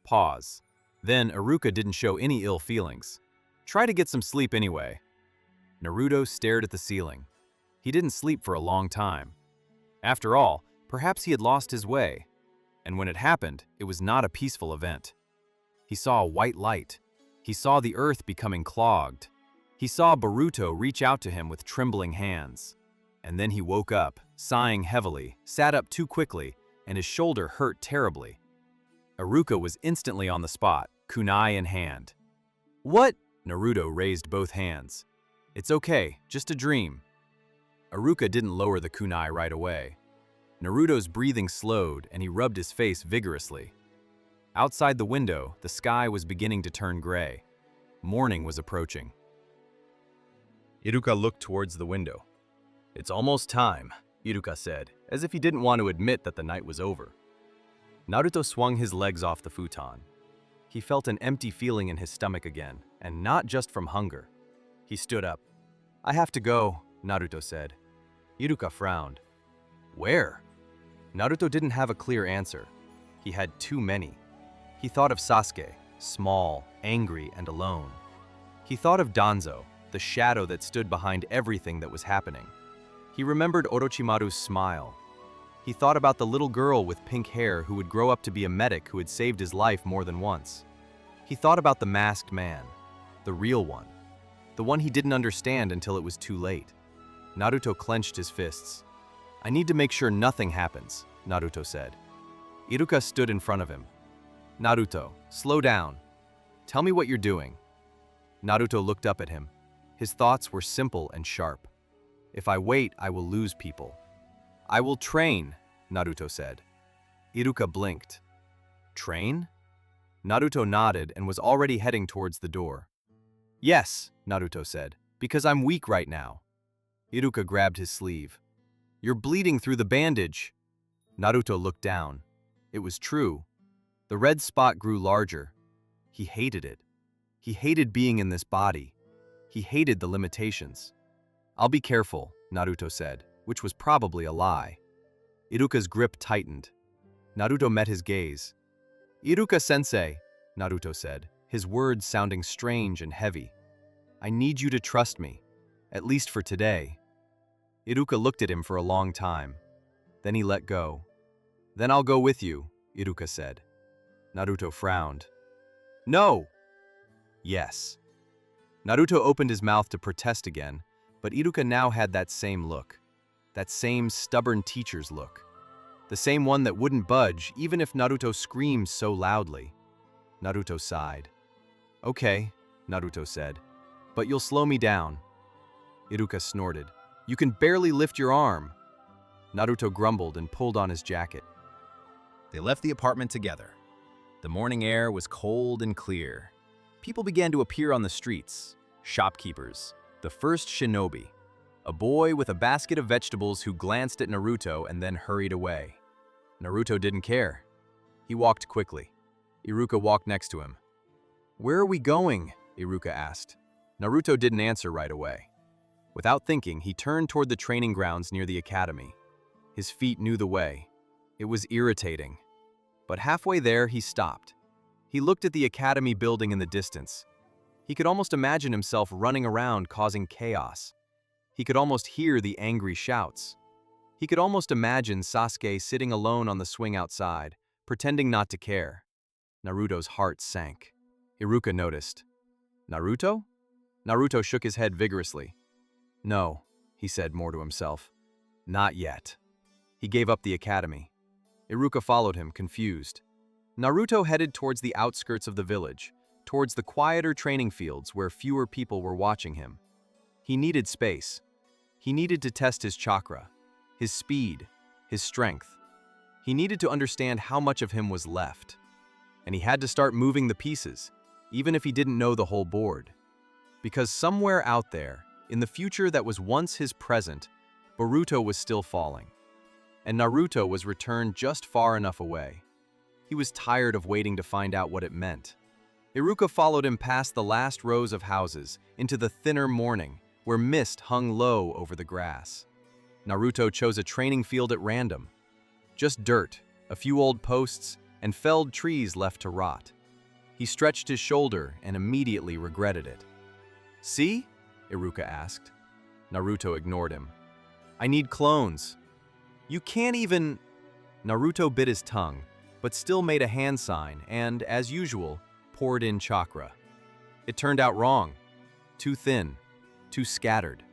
Pause. Then Iruka didn't show any ill feelings. "Try to get some sleep anyway." Naruto stared at the ceiling. He didn't sleep for a long time. After all, perhaps he had lost his way. And when it happened, it was not a peaceful event. He saw a white light. He saw the earth becoming clogged. He saw Boruto reach out to him with trembling hands. And then he woke up, sighing heavily, sat up too quickly, and his shoulder hurt terribly. Iruka was instantly on the spot, kunai in hand. "What?" Naruto raised both hands. "It's okay, just a dream." Iruka didn't lower the kunai right away. Naruto's breathing slowed, and he rubbed his face vigorously. Outside the window, the sky was beginning to turn gray. Morning was approaching. Iruka looked towards the window. "It's almost time," Iruka said, as if he didn't want to admit that the night was over. Naruto swung his legs off the futon. He felt an empty feeling in his stomach again, and not just from hunger. He stood up. "I have to go," Naruto said. Iruka frowned. Where? Naruto didn't have a clear answer. He had too many. He thought of Sasuke, small, angry, and alone. He thought of Danzo, the shadow that stood behind everything that was happening. He remembered Orochimaru's smile. He thought about the little girl with pink hair who would grow up to be a medic who had saved his life more than once. He thought about the masked man, the real one, the one he didn't understand until it was too late. Naruto clenched his fists. "I need to make sure nothing happens," Naruto said. Iruka stood in front of him. "Naruto, slow down. Tell me what you're doing." Naruto looked up at him. His thoughts were simple and sharp. "If I wait, I will lose people." "I will train," Naruto said. Iruka blinked. "Train?" Naruto nodded and was already heading towards the door. "Yes," Naruto said, "because I'm weak right now." Iruka grabbed his sleeve. "You're bleeding through the bandage." Naruto looked down. It was true. The red spot grew larger. He hated it. He hated being in this body. He hated the limitations. "I'll be careful," Naruto said, which was probably a lie. Iruka's grip tightened. Naruto met his gaze. "Iruka-sensei," Naruto said, his words sounding strange and heavy. "I need you to trust me, at least for today." Iruka looked at him for a long time. Then he let go. "Then I'll go with you," Iruka said. Naruto frowned. "No!" "Yes." Naruto opened his mouth to protest again, but Iruka now had that same look. That same stubborn teacher's look. The same one that wouldn't budge even if Naruto screamed so loudly. Naruto sighed. "Okay," Naruto said, "but you'll slow me down." Iruka snorted. "You can barely lift your arm." Naruto grumbled and pulled on his jacket. They left the apartment together. The morning air was cold and clear. People began to appear on the streets. Shopkeepers. The first shinobi. A boy with a basket of vegetables who glanced at Naruto and then hurried away. Naruto didn't care. He walked quickly. Iruka walked next to him. "Where are we going?" Iruka asked. Naruto didn't answer right away. Without thinking, he turned toward the training grounds near the academy. His feet knew the way. It was irritating. But halfway there, he stopped. He looked at the academy building in the distance. He could almost imagine himself running around causing chaos. He could almost hear the angry shouts. He could almost imagine Sasuke sitting alone on the swing outside, pretending not to care. Naruto's heart sank. Iruka noticed. "Naruto?" Naruto shook his head vigorously. "No," he said more to himself. "Not yet." He gave up the academy. Iruka followed him, confused. Naruto headed towards the outskirts of the village, towards the quieter training fields where fewer people were watching him. He needed space. He needed to test his chakra, his speed, his strength. He needed to understand how much of him was left. And he had to start moving the pieces, even if he didn't know the whole board. Because somewhere out there, in the future that was once his present, Boruto was still falling. And Naruto was returned just far enough away. He was tired of waiting to find out what it meant. Iruka followed him past the last rows of houses, into the thinner morning, where mist hung low over the grass. Naruto chose a training field at random. Just dirt, a few old posts, and felled trees left to rot. He stretched his shoulder and immediately regretted it. "See?" Iruka asked. Naruto ignored him. "I need clones." "You can't even..." Naruto bit his tongue, but still made a hand sign and, as usual, poured in chakra. It turned out wrong. Too thin, too scattered.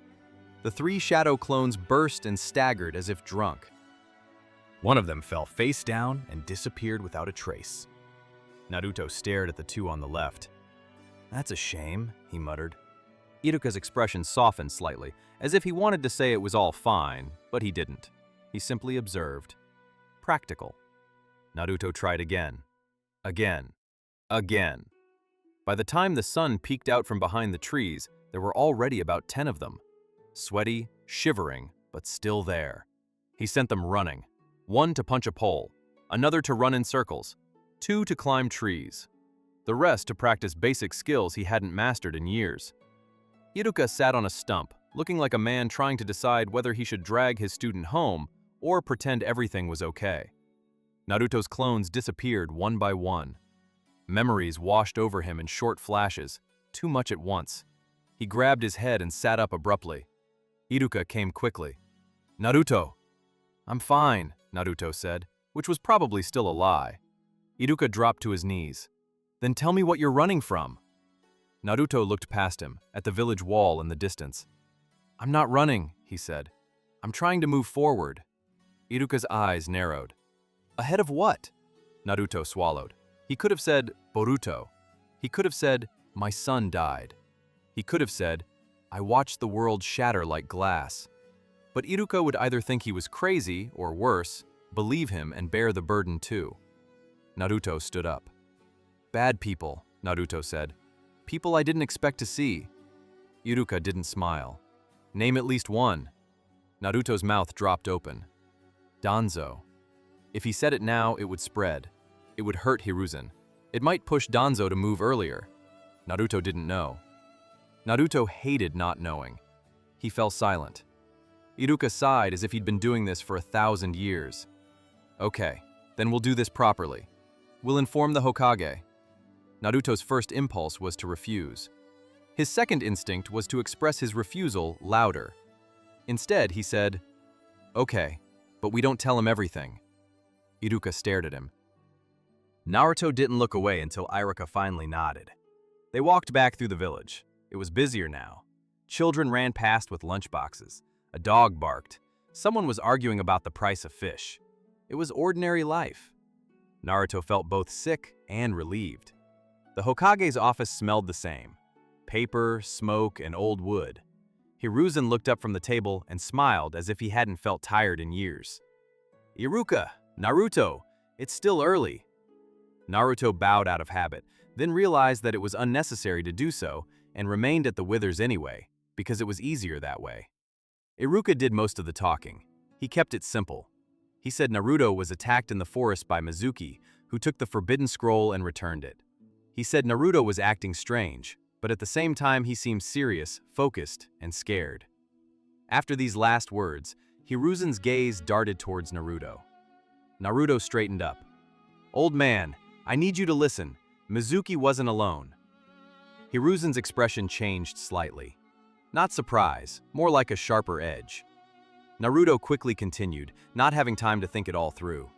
The three shadow clones burst and staggered as if drunk. One of them fell face down and disappeared without a trace. Naruto stared at the two on the left. "That's a shame," he muttered. Iruka's expression softened slightly, as if he wanted to say it was all fine, but he didn't. He simply observed. Practical. Naruto tried again. Again. Again. By the time the sun peeked out from behind the trees, there were already about 10 of them. Sweaty, shivering, but still there. He sent them running. One to punch a pole, another to run in circles, two to climb trees. The rest to practice basic skills he hadn't mastered in years. Iruka sat on a stump, looking like a man trying to decide whether he should drag his student home or pretend everything was okay. Naruto's clones disappeared one by one. Memories washed over him in short flashes, too much at once. He grabbed his head and sat up abruptly. Iruka came quickly. "Naruto!" "I'm fine," Naruto said, which was probably still a lie. Iruka dropped to his knees. "Then tell me what you're running from." Naruto looked past him, at the village wall in the distance. "I'm not running," he said. "I'm trying to move forward." Iruka's eyes narrowed. "Ahead of what?" Naruto swallowed. He could have said, Boruto. He could have said, "My son died." He could have said, "I watched the world shatter like glass." But Iruka would either think he was crazy, or worse, believe him and bear the burden too. Naruto stood up. "Bad people," Naruto said. "People I didn't expect to see." Iruka didn't smile. "Name at least one." Naruto's mouth dropped open. "Danzo." If he said it now, it would spread. It would hurt Hiruzen. It might push Danzo to move earlier. Naruto didn't know. Naruto hated not knowing. He fell silent. Iruka sighed as if he'd been doing this for 1,000 years. "Okay, then we'll do this properly. We'll inform the Hokage." Naruto's first impulse was to refuse. His second instinct was to express his refusal louder. Instead, he said, "Okay, but we don't tell him everything." Iruka stared at him. Naruto didn't look away until Iruka finally nodded. They walked back through the village. It was busier now. Children ran past with lunchboxes. A dog barked. Someone was arguing about the price of fish. It was ordinary life. Naruto felt both sick and relieved. The Hokage's office smelled the same. Paper, smoke, and old wood. Hiruzen looked up from the table and smiled as if he hadn't felt tired in years. "Iruka, Naruto, it's still early." Naruto bowed out of habit, then realized that it was unnecessary to do so and remained at the withers anyway, because it was easier that way. Iruka did most of the talking. He kept it simple. He said Naruto was attacked in the forest by Mizuki, who took the forbidden scroll and returned it. He said Naruto was acting strange, but at the same time he seemed serious, focused, and scared. After these last words, Hiruzen's gaze darted towards Naruto. Naruto straightened up. "Old man, I need you to listen. Mizuki wasn't alone." Hiruzen's expression changed slightly. Not surprise, more like a sharper edge. Naruto quickly continued, not having time to think it all through.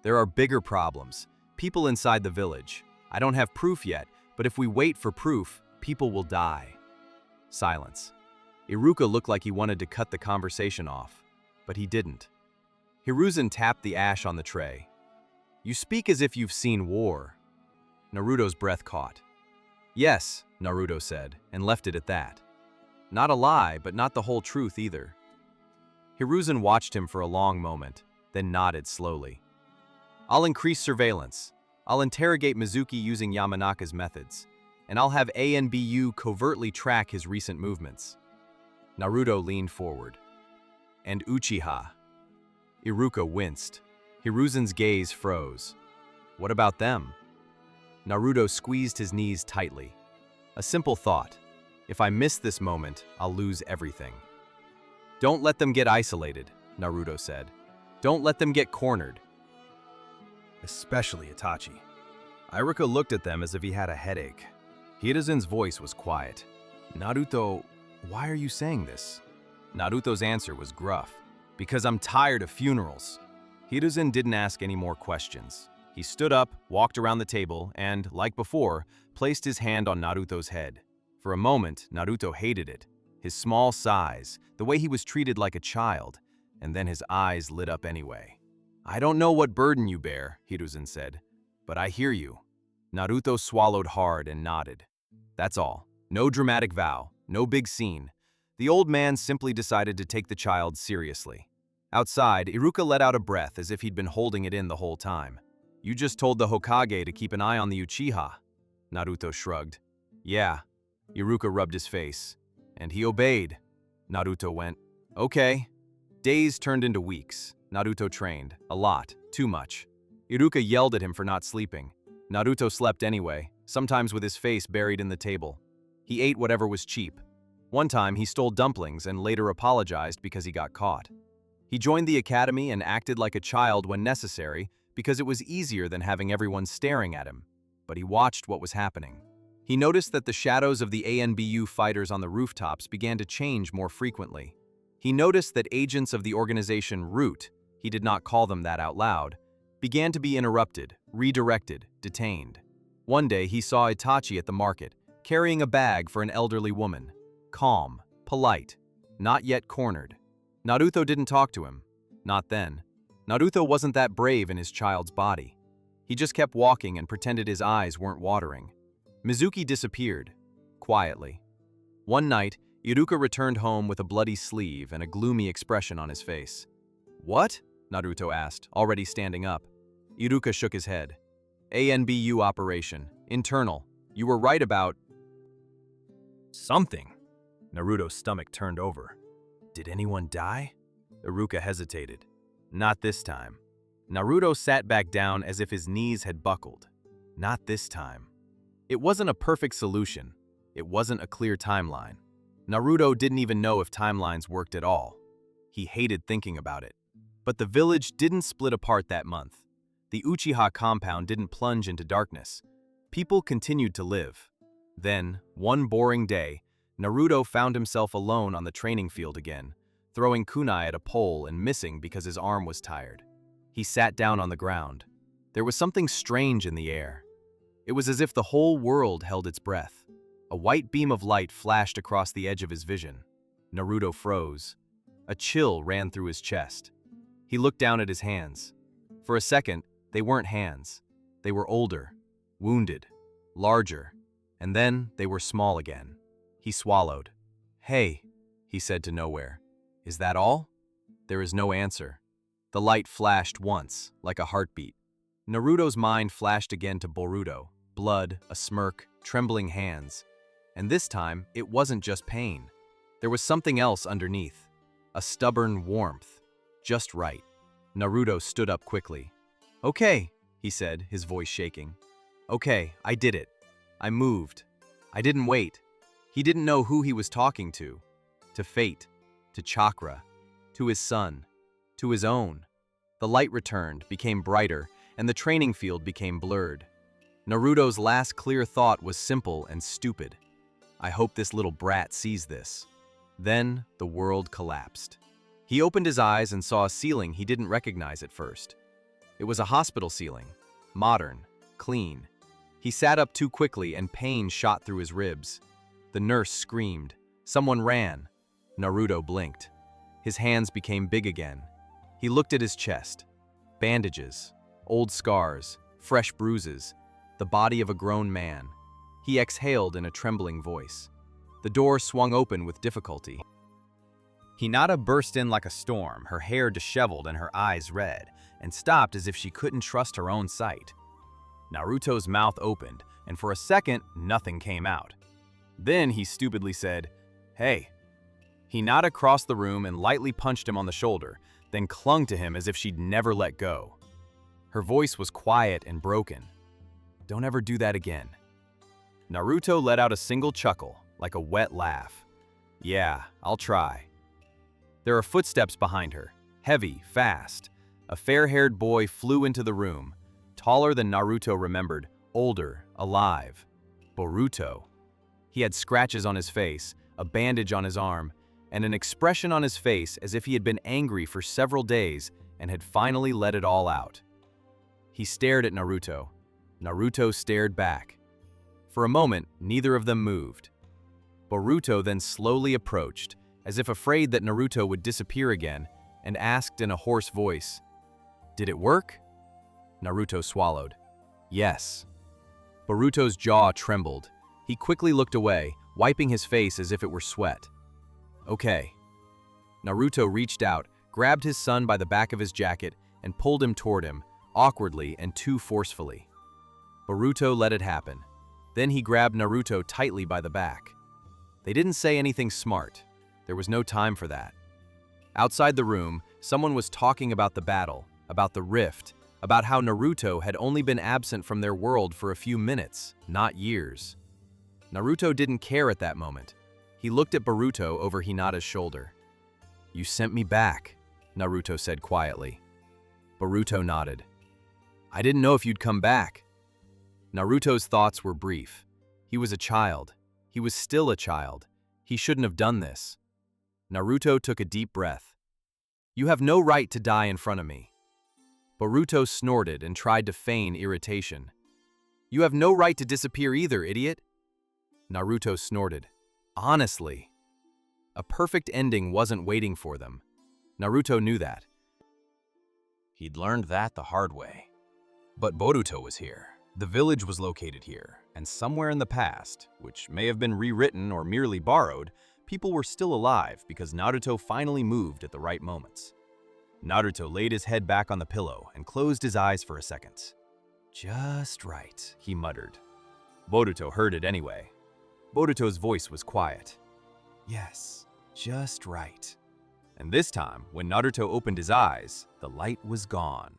"There are bigger problems. People inside the village. I don't have proof yet, but if we wait for proof, people will die." Silence. Iruka looked like he wanted to cut the conversation off, but he didn't. Hiruzen tapped the ash on the tray. "You speak as if you've seen war." Naruto's breath caught. "Yes," Naruto said, and left it at that. Not a lie, but not the whole truth either. Hiruzen watched him for a long moment, then nodded slowly. "I'll increase surveillance. I'll interrogate Mizuki using Yamanaka's methods, and I'll have ANBU covertly track his recent movements." Naruto leaned forward. "And Uchiha?" Iruka winced. Hiruzen's gaze froze. "What about them?" Naruto squeezed his knees tightly. A simple thought. If I miss this moment, I'll lose everything. "Don't let them get isolated," Naruto said. "Don't let them get cornered." Especially Itachi. Iruka looked at them as if he had a headache. Hiruzen's voice was quiet. "Naruto, why are you saying this?" Naruto's answer was gruff. "Because I'm tired of funerals." Hiruzen didn't ask any more questions. He stood up, walked around the table, and, like before, placed his hand on Naruto's head. For a moment, Naruto hated it. His small size, the way he was treated like a child, and then his eyes lit up anyway. "I don't know what burden you bear," Hiruzen said, "but I hear you." Naruto swallowed hard and nodded. That's all. No dramatic vow, no big scene. The old man simply decided to take the child seriously. Outside, Iruka let out a breath as if he'd been holding it in the whole time. "You just told the Hokage to keep an eye on the Uchiha." Naruto shrugged. "Yeah." Iruka rubbed his face. "And he obeyed." Naruto went, "Okay." Days turned into weeks. Naruto trained. A lot. Too much. Iruka yelled at him for not sleeping. Naruto slept anyway, sometimes with his face buried in the table. He ate whatever was cheap. One time he stole dumplings and later apologized because he got caught. He joined the academy and acted like a child when necessary because it was easier than having everyone staring at him. But he watched what was happening. He noticed that the shadows of the ANBU fighters on the rooftops began to change more frequently. He noticed that agents of the organization Root, he did not call them that out loud, began to be interrupted, redirected, detained. One day he saw Itachi at the market, carrying a bag for an elderly woman. Calm, polite, not yet cornered. Naruto didn't talk to him. Not then. Naruto wasn't that brave in his child's body. He just kept walking and pretended his eyes weren't watering. Mizuki disappeared, quietly. One night, Iruka returned home with a bloody sleeve and a gloomy expression on his face. "What?" Naruto asked, already standing up. Iruka shook his head. "ANBU operation. Internal. You were right about..." "Something." Naruto's stomach turned over. "Did anyone die?" Iruka hesitated. "Not this time." Naruto sat back down as if his knees had buckled. Not this time. It wasn't a perfect solution. It wasn't a clear timeline. Naruto didn't even know if timelines worked at all. He hated thinking about it. But the village didn't split apart that month. The Uchiha compound didn't plunge into darkness. People continued to live. Then, one boring day, Naruto found himself alone on the training field again, throwing kunai at a pole and missing because his arm was tired. He sat down on the ground. There was something strange in the air. It was as if the whole world held its breath. A white beam of light flashed across the edge of his vision. Naruto froze. A chill ran through his chest. He looked down at his hands. For a second, they weren't hands. They were older, wounded, larger, and then they were small again. He swallowed. "Hey," he said to nowhere. "Is that all?" There is no answer. The light flashed once, like a heartbeat. Naruto's mind flashed again to Boruto. Blood, a smirk, trembling hands. And this time, it wasn't just pain. There was something else underneath. A stubborn warmth. Just right. Naruto stood up quickly. "Okay," he said, his voice shaking. "Okay, I did it. I moved. I didn't wait." He didn't know who he was talking to. To fate, to chakra, to his son, to his own. The light returned, became brighter, and the training field became blurred. Naruto's last clear thought was simple and stupid. "I hope this little brat sees this." Then the world collapsed. He opened his eyes and saw a ceiling he didn't recognize at first. It was a hospital ceiling, modern, clean. He sat up too quickly and pain shot through his ribs. The nurse screamed. Someone ran. Naruto blinked. His hands became big again. He looked at his chest. Bandages, old scars, fresh bruises, the body of a grown man. He exhaled in a trembling voice. The door swung open with difficulty. Hinata burst in like a storm, her hair disheveled and her eyes red, and stopped as if she couldn't trust her own sight. Naruto's mouth opened, and for a second, nothing came out. Then he stupidly said, "Hey." Hinata crossed the room and lightly punched him on the shoulder, then clung to him as if she'd never let go. Her voice was quiet and broken. "Don't ever do that again." Naruto let out a single chuckle, like a wet laugh. "Yeah, I'll try." There are footsteps behind her, heavy, fast. A fair-haired boy flew into the room, taller than Naruto remembered, older, alive. Boruto. He had scratches on his face, a bandage on his arm, and an expression on his face as if he had been angry for several days and had finally let it all out. He stared at Naruto. Naruto stared back. For a moment, neither of them moved. Boruto then slowly approached, as if afraid that Naruto would disappear again, and asked in a hoarse voice, "Did it work?" Naruto swallowed. "Yes." Boruto's jaw trembled. He quickly looked away, wiping his face as if it were sweat. "Okay." Naruto reached out, grabbed his son by the back of his jacket, and pulled him toward him, awkwardly and too forcefully. Boruto let it happen. Then he grabbed Naruto tightly by the back. They didn't say anything smart. There was no time for that. Outside the room, someone was talking about the battle, about the rift, about how Naruto had only been absent from their world for a few minutes, not years. Naruto didn't care at that moment. He looked at Boruto over Hinata's shoulder. "You sent me back." Naruto said quietly. Boruto nodded. I didn't know if you'd come back. Naruto's thoughts were brief. He was a child. He was still a child. He shouldn't have done this. Naruto took a deep breath. You have no right to die in front of me. Boruto snorted and tried to feign irritation. You have no right to disappear either, idiot. Naruto snorted. Honestly. A perfect ending wasn't waiting for them. Naruto knew that. He'd learned that the hard way. But Boruto was here. The village was located here, and somewhere in the past, which may have been rewritten or merely borrowed, people were still alive because Naruto finally moved at the right moments. Naruto laid his head back on the pillow and closed his eyes for a second. Just right, he muttered. Boruto heard it anyway. Boruto's voice was quiet. Yes, just right. And this time, when Naruto opened his eyes, the light was gone.